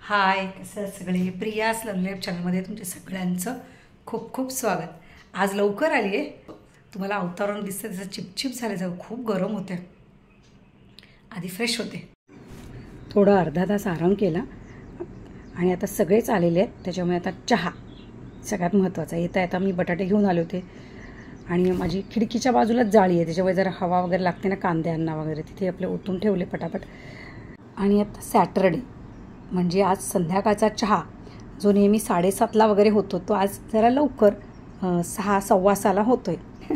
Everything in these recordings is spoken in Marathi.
हाय, कसं आहे सगळे? प्रियास लवलेप चॅनलमध्ये तुमच्या सगळ्यांचं खूप खूप स्वागत. आज लवकर आली आहे. तुम्हाला अवतारण दिसतं, त्याचं चिपचिप झालं, खूप गरम होते. आधी फ्रेश होते, थोडं अर्धा तास आराम केला आणि आता सगळेच आलेले आहेत. त्याच्यामुळे आता चहा सगळ्यात महत्त्वाचा. येता मी बटाटे घेऊन आले होते आणि माझी खिडकीच्या बाजूलाच जाळी आहे, त्याच्यामुळे जरा हवा वगैरे लागते ना कांद्यांना वगैरे, तिथे आपले ओतून ठेवले पटापट. आणि आता सॅटरडे म्हणजे आज संध्याकाळचा चहा जो नेहमी 7:30ला वगैरे होतो तो आज जरा लवकर 6 सव्वा 6ला होतो आहे.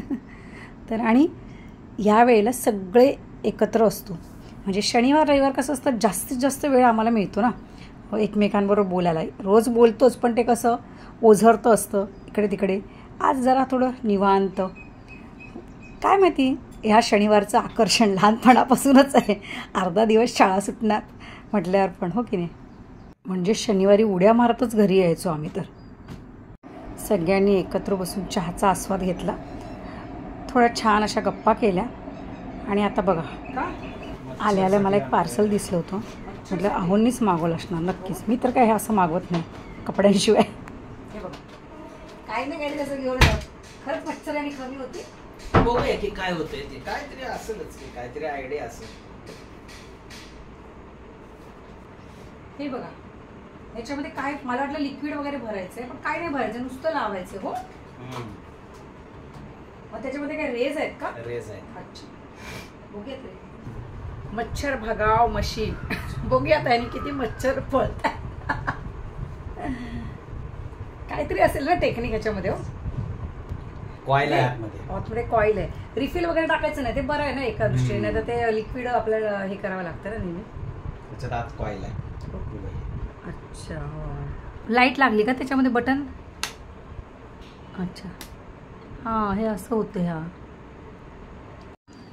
तर आणि या वेळेला सगळे एकत्र असतो. म्हणजे शनिवार रविवार कसं असतं, जास्तीत जास्त वेळ आम्हाला मिळतो ना एकमेकांबरोबर बोलायला. रोज बोलतोच, पण ते कसं ओझरतं असतं इकडे तिकडे. आज जरा थोडं निवांत. काय माहिती, ह्या शनिवारचं आकर्षण लहानपणापासूनच आहे. अर्धा दिवस शाळा सुटणार म्हटल्यावर पण, हो की नाही? म्हणजे शनिवारी उड्या मारतच घरी यायचो आम्ही. तर सगळ्यांनी एकत्र बसून चहाचा आस्वाद घेतला, थोड्या छान अशा गप्पा केल्या. आणि आता बघा, आल्या आल्या मला एक पार्सल दिसलं होतं. म्हटलं अहोंनीच मागवलं असणार नक्कीच. मी तर काय हे असं मागवत नाही कपड्यांशिवाय. हे बघा, काही ना काही कसं घेऊन खरंच मच्छर आणि कमी होते. बघूया की काय होतंय ते. काहीतरी असेलच की, काहीतरी आयडिया असेल. हे बघा, याच्यामध्ये काय मला वाटलं लिक्विड वगैरे भरायचंय, पण काय नाही भरायचं, नुसतं लावायचं. हो, मग त्याच्यामध्ये काय रेज आहेत का? रेज आहे. अच्छा, बघूयात रे. मच्छर भगाव मशीन. बघूयात आणि किती मच्छर पळत. काहीतरी असेल ना टेक्निक याच्यामध्ये. हो, कॉईल आहे आतमध्ये. आतमध्ये कॉईल आहे. रिफिल वगैरे टाकायचं नाही, ते बरं आहे ना एका दृष्टीने. नाही तर ते लिक्विड आपल्याला हे करावं लागतं ना नेहमी. त्याच्यात आत कॉईल आहे. अच्छा, लाईट लागली का त्याच्यामध्ये? बटन. अच्छा, हां, हे असं होतं. ह्या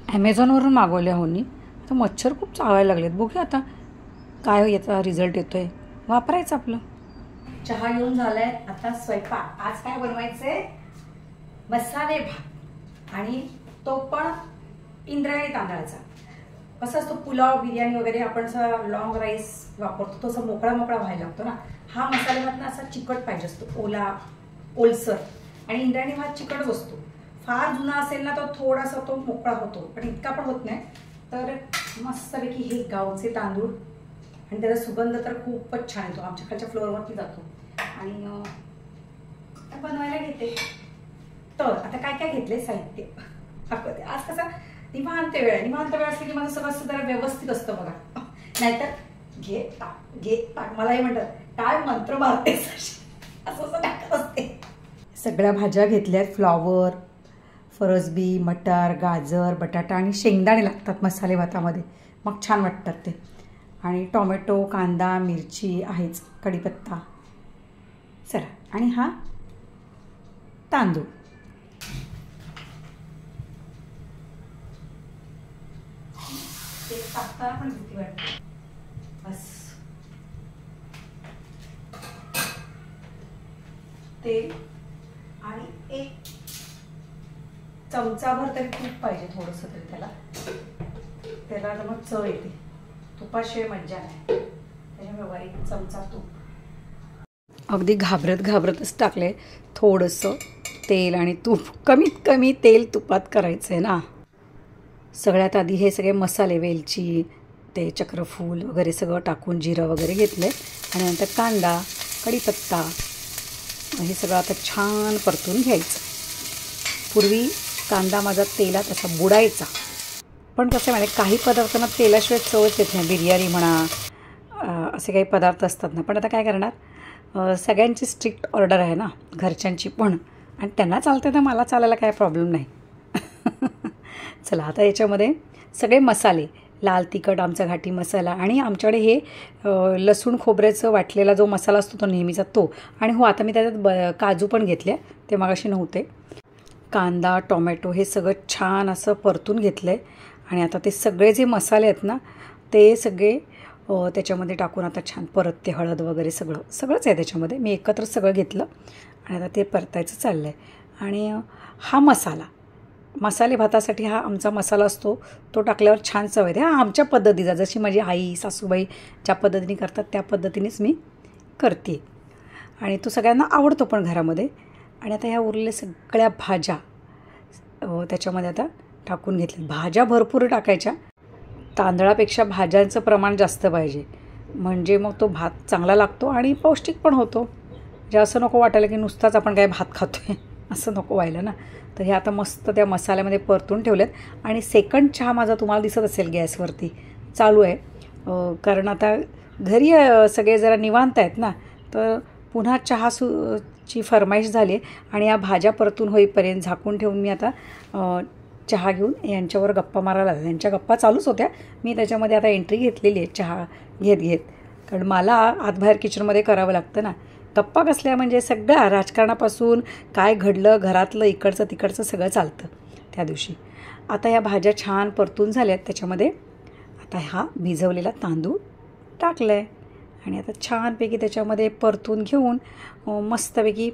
ॲमेझॉनवरून मागवल्या होनी. आता मच्छर खूप चावायला लागलेत. बघूया आता काय याचा रिझल्ट येतोय. वापरायचं आपलं. चहा घेऊन झालाय, आता स्वयंपाक. आज काय बनवायचंय? मसाले भात, आणि तो पण इंद्रायणी तांदळाचा. कसं असतो पुलाव बिर्याणी वगैरे आपण असं लॉंग राईस वापरतो, तो असं मोकळा मोकळा व्हायला लागतो ना. हा मसाले भात ना असा चिकट पाहिजे असतो, ओलसर. आणि इंद्रायणी भात चिकटच असतो. फार जुना असेल ना तो थोडासा तो मोकळा होतो, पण इतका पण होत नाही. तर मस्तपैकी हे गावचे तांदूळ, आणि त्याचा सुगंध तर खूपच छान येतो. आमच्या खालच्या फ्लोअरवरती जातो. आणि बनवायला घेते. तर आता काय काय घेतलंय साहित्य आज कसं निवांत वेळ असली की माझं सगळं जरा व्यवस्थित असतं बघा. नाहीतर घे टाक मलाही म्हणतात काय मंत्र मारतेस असं टाकत असते. सगळ्या भाज्या घेतल्यात. फ्लॉवर, फरसबी, मटार, गाजर, बटाटा आणि शेंगदाणे लागतात मसाले भातामध्ये, मग छान वाटतात ते. आणि टोमॅटो, कांदा, मिरची आहेच, कढीपत्ता. चला, आणि हा तांदूळ. टाकताना पण भीती वाटते. बस तेल आणि एक चमचाभर तरी तूप पाहिजे, थोडंसं तरी त्याला मग चव येते. तुपाशिवाय मज्जा नाही, त्याच्यामुळे एक चमचा तूप. अगदी घाबरतच टाकले. थोडंसं तेल आणि तूप, कमीत कमी तेल तुपात करायचं आहे ना. सगळ्यात आधी हे सगळे मसाले, वेलची, ते चक्रफूल वगैरे सगळं टाकून जिरं वगैरे घेतलं. आणि नंतर कांदा, कढीपत्ता, हे सगळं आता छान परतून घ्यायचं. पूर्वी कांदा माझा तेलात असा बुडायचा, पण कसं म्हणजे काही पदार्थांना तेलाशिवाय चवच येत नाही. बिर्याणी म्हणा, असे काही पदार्थ असतात ना. पण आता काय करणार, सगळ्यांची स्ट्रिक्ट ऑर्डर आहे ना घरच्यांची पण, आणि त्यांना चालतं तर मला चालायला काय प्रॉब्लेम नाही. चला, आता याच्यामध्ये सगळे मसाले, लाल तिखट, आमचा घाटी मसाला, आणि आमच्याकडे हे लसूण खोबऱ्याचं वाटलेला जो मसाला असतो तो नेहमीचा तो. आणि हो, आता मी त्याच्यात काजू पण घेतले, ते मगाशी नव्हते. कांदा, टोमॅटो हे सगळं छान असं परतून घेतलं आहे. आणि आता ते सगळे जे मसाले आहेत ना ते सगळे त्याच्यामध्ये टाकून आता छान परत ते हळद वगैरे सगळंच आहे त्याच्यामध्ये. मी एकत्र सगळं घेतलं आणि आता ते परतायचं चाललं आहे. आणि हा मसाला मसाले भातासाठी हा आमचा मसाला असतो, तो टाकल्यावर छान चव येते. हा आमच्या पद्धतीचा, जशी माझी आई सासूबाई ज्या पद्धतीने करतात त्या पद्धतीनेच मी करते आणि तो सगळ्यांना आवडतो पण घरामध्ये. आणि आता ह्या उरलेल्या सगळ्या भाज्या त्याच्यामध्ये आता टाकून घेतल्या. भाज्या भरपूर टाकायच्या, तांदळापेक्षा भाज्यांचं प्रमाण जास्त पाहिजे, म्हणजे मग तो भात चांगला लागतो आणि पौष्टिक पण होतो. म्हणजे असं नको वाटायला की नुसताच आपण काय भात खातो आहे, असं नको व्हायला ना. तर हे आता मस्त त्या मसाल्यामध्ये परतून ठेवलेत. आणि सेकंड चहा माझा तुम्हाला दिसत असेल गॅसवरती चालू आहे, कारण आता घरी सगळे जरा निवांत आहेत ना, तर पुन्हा ची फरमाईश झाली आहे. आणि या भाज्या परतून होईपर्यंत झाकून ठेवून मी आता चहा घेऊन यांच्यावर गप्पा मारायला लागले. यांच्या गप्पा चालूच होत्या, मी त्याच्यामध्ये आता एंट्री घेतलेली आहे चहा घेत, कारण मला आतबाहेर किचनमध्ये करावं लागतं ना. गप्पा कसल्या म्हणजे सगळ्या राजकारणापासून काय घडलं घरातलं इकडचं तिकडचं सगळं चालतं त्या दिवशी. आता या भाज्या छान परतून झाल्यात, त्याच्यामध्ये आता हा भिजवलेला तांदूळ टाकला आहे आणि आता छानपैकी त्याच्यामध्ये परतून घेऊन मस्तपैकी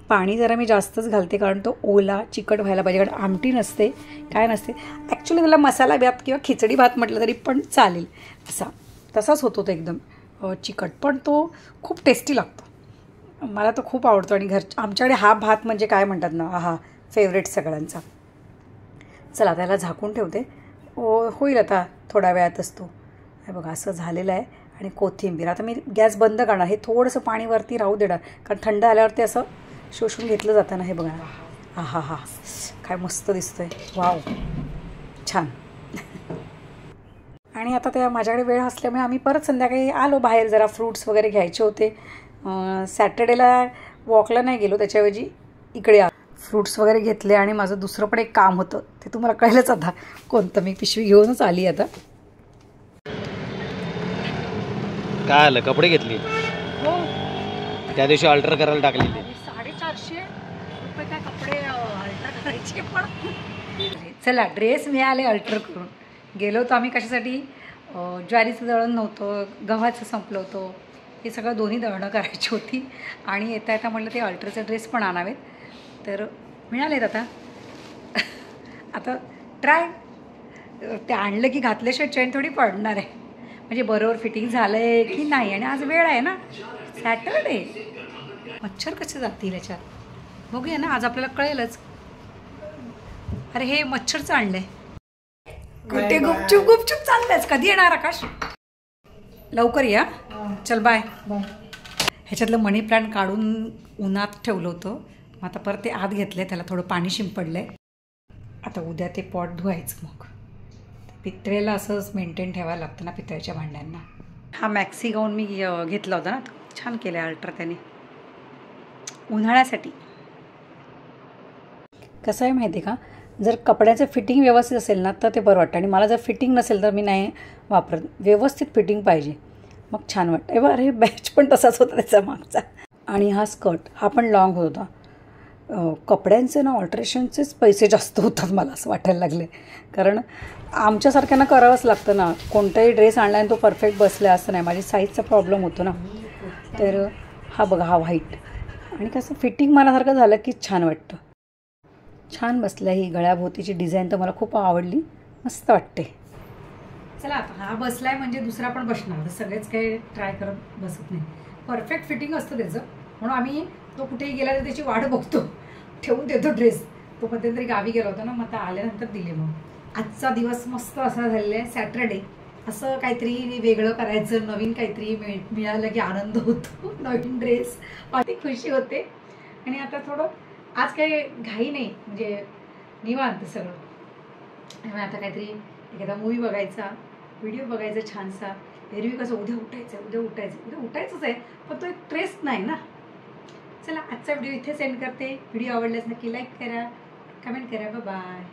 पाणी जरा मी जास्तच घालते, कारण तो ओला चिकट व्हायला पाहिजे, कारण आमटी नसते काय नसते. ॲक्च्युली त्याला मसाला भात किंवा खिचडी भात म्हटलं तरी पण चालेल, तसाच होतो तो एकदम चिकट, पण तो खूप टेस्टी लागतो. मला तो खूप आवडतो. आणि आमच्याकडे हा भात म्हणजे काय म्हणतात ना, हा फेवरेट सगळ्यांचा. चला त्याला झाकून ठेवते, होईल आता थोड्या वेळातच तो. हे बघा असं झालेलं आहे. आणि कोथिंबीर आता मी गॅस बंद करणार, हे थोडंसं पाणी वरती राहू देणार, कारण थंड आल्यावरती असं शोषून घेतलं जातं ना. हे बघा, हा काय मस्त दिसतंय, वाव छान. आणि आता त्या माझ्याकडे वेळ असल्यामुळे आम्ही परत संध्याकाळी आलो बाहेर, जरा फ्रूट्स वगैरे घ्यायचे होते. सॅटर्डेला वॉकला नाही गेलो, त्याच्याऐवजी इकडे फ्रूट्स वगैरे घेतले. आणि माझं दुसरं पण एक काम होतं, ते तुम्हाला कळलंच आता कोणतं. मी पिशवी घेऊनच आली आता. काय आलं, कपडे घेतली? हो, त्या दिवशी अल्टर करायला टाकलेली. 450 रुपये काय कपडे अल्टर करायचे. पण चला ड्रेस मिळाले अल्टर करून. गेलो होतो आम्ही कशासाठी, ज्वारीचं दळण नव्हतं, गव्हाचं संपलं होतं, हे सगळं दोन्ही दळणं करायची होती. आणि येता येता म्हटलं ते अल्टरचे ड्रेस पण आणावेत, तर मिळालेत आता. आता ट्राय, ते आणलं की घातल्याशिवाय चैन थोडी पडणार आहे, म्हणजे बरोबर फिटिंग झालं आहे की नाही. आणि आज वेळ आहे ना, सॅटरडे. मच्छर कसे जातील याच्यात बघूया ना, आज आपल्याला कळेलच. अरे हे मच्छरचं आणलंय, कुठे गुपचूप चाललंयच. कधी येणार आकाश? लवकर या. चल बाय. ह्याच्यातलं मनी प्लांट काढून उन्हात ठेवलं होतं, मग आता परत ते आत घेतलं आहे, त्याला थोडं पाणी शिंपडलं आहे. आता उद्या ते पॉट धुवायचं. मग पितळेला असंच मेंटेन ठेवायला लागतं ना पितळेच्या भांड्यांना. हा मॅक्सी गाऊन मी घेतला होता ना, छान केलं आहे अल्टर त्याने उन्हाळ्यासाठी. कसं आहे माहिती आहे का, जर कपड्याचं फिटिंग व्यवस्थित असेल ना तर ते बरं वाटतं. आणि मला जर फिटिंग नसेल तर मी नाही वापरत, व्यवस्थित फिटिंग पाहिजे, मग छान वाटतं. बरं हे बॅच पण तसाच होता त्याचा मागचा. आणि हा स्कर्ट हा पण लॉंग होता. कपड्यांचे ना ऑल्ट्रेशनचेच पैसे जास्त होतात मला असं वाटायला लागले, कारण आमच्यासारख्यांना करावंच लागतं ना. कोणताही ड्रेस आणला आणि तो परफेक्ट बसला असं नाही, माझी साईजचा प्रॉब्लेम होतो ना. तर हा बघा, हा व्हाईट, आणि कसं फिटिंग मनासारखं झालं की छान वाटतं. छान बसलं. ही गळ्याभोवतीची डिझाईन तर मला खूप आवडली, मस्त वाटते. चला आता हा बसलाय म्हणजे दुसरा पण बसणार, सगळेच काही ट्राय करत बसत नाही. परफेक्ट फिटिंग असतं त्याचं, म्हणून आम्ही तो कुठेही गेला तर त्याची वाट बघतो, ठेवून देतो ड्रेस. तो मध्यंतरी गावी गेला होता ना, मग आता आल्यानंतर दिले. मग आजचा दिवस मस्त असा झालेला आहे, सॅटरडे. असं काहीतरी वेगळं करायचं, नवीन काहीतरी मिळालं की आनंद होतो. नवीन ड्रेस, अति खुशी होते. आणि आता थोडं आज काही घाई नाही, म्हणजे निवांत सगळं. त्यामुळे आता काहीतरी एखादा मूवी बघायचा, व्हिडिओ बघायचा छानसा. एरवी कसं उद्या उठायचंच आहे, पण तो एक ट्रेस नाही ना. चला आजचा व्हिडिओ इथे सेंड करते. व्हिडिओ आवडल्यास नक्की लाईक करा, कमेंट करा. बाय.